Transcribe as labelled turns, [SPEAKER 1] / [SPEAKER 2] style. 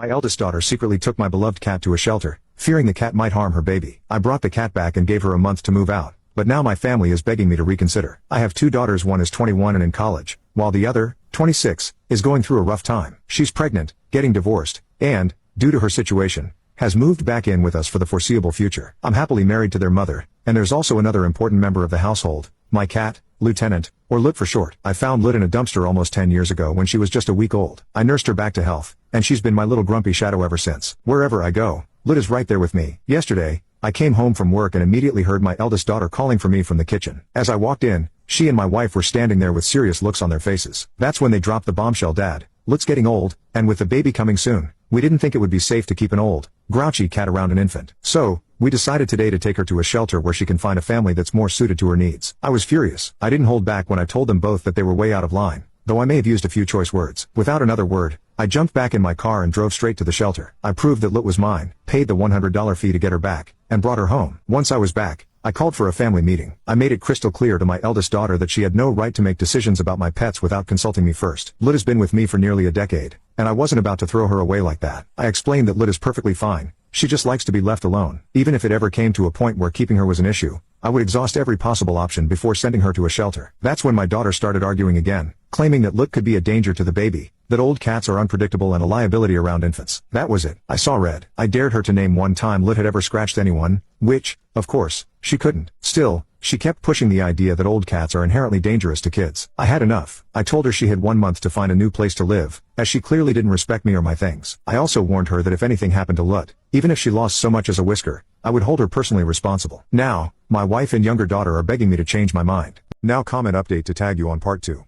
[SPEAKER 1] My eldest daughter secretly took my beloved cat to a shelter, fearing the cat might harm her baby. I brought the cat back and gave her a month to move out, but now my family is begging me to reconsider. I have two daughters, one is 21 and in college, while the other, 26, is going through a rough time. She's pregnant, getting divorced, and, due to her situation, has moved back in with us for the foreseeable future. I'm happily married to their mother, and there's also another important member of the household, my cat, Lieutenant, or Lut for short. I found Lut in a dumpster almost 10 years ago when she was just a week old. I nursed her back to health, and she's been my little grumpy shadow ever since. Wherever I go, Lut is right there with me. Yesterday, I came home from work and immediately heard my eldest daughter calling for me from the kitchen. As I walked in, she and my wife were standing there with serious looks on their faces. That's when they dropped the bombshell: Dad, Lut's getting old, and with the baby coming soon, we didn't think it would be safe to keep an old, grouchy cat around an infant. So, we decided today to take her to a shelter where she can find a family that's more suited to her needs. I was furious. I didn't hold back when I told them both that they were way out of line, though I may have used a few choice words. Without another word, I jumped back in my car and drove straight to the shelter. I proved that Lut was mine, paid the $100 fee to get her back, and brought her home. Once I was back, I called for a family meeting. I made it crystal clear to my eldest daughter that she had no right to make decisions about my pets without consulting me first. Lut has been with me for nearly a decade, and I wasn't about to throw her away like that. I explained that Lut is perfectly fine. She just likes to be left alone. Even if it ever came to a point where keeping her was an issue, I would exhaust every possible option before sending her to a shelter. That's when my daughter started arguing again, claiming that Lut could be a danger to the baby, that old cats are unpredictable and a liability around infants. That was it. I saw red. I dared her to name one time Lut had ever scratched anyone, which, of course, she couldn't. Still, she kept pushing the idea that old cats are inherently dangerous to kids. I had enough. I told her she had 1 month to find a new place to live, as she clearly didn't respect me or my things. I also warned her that if anything happened to Lut, even if she lost so much as a whisker, I would hold her personally responsible. Now, my wife and younger daughter are begging me to change my mind. Now comment update to tag you on part 2.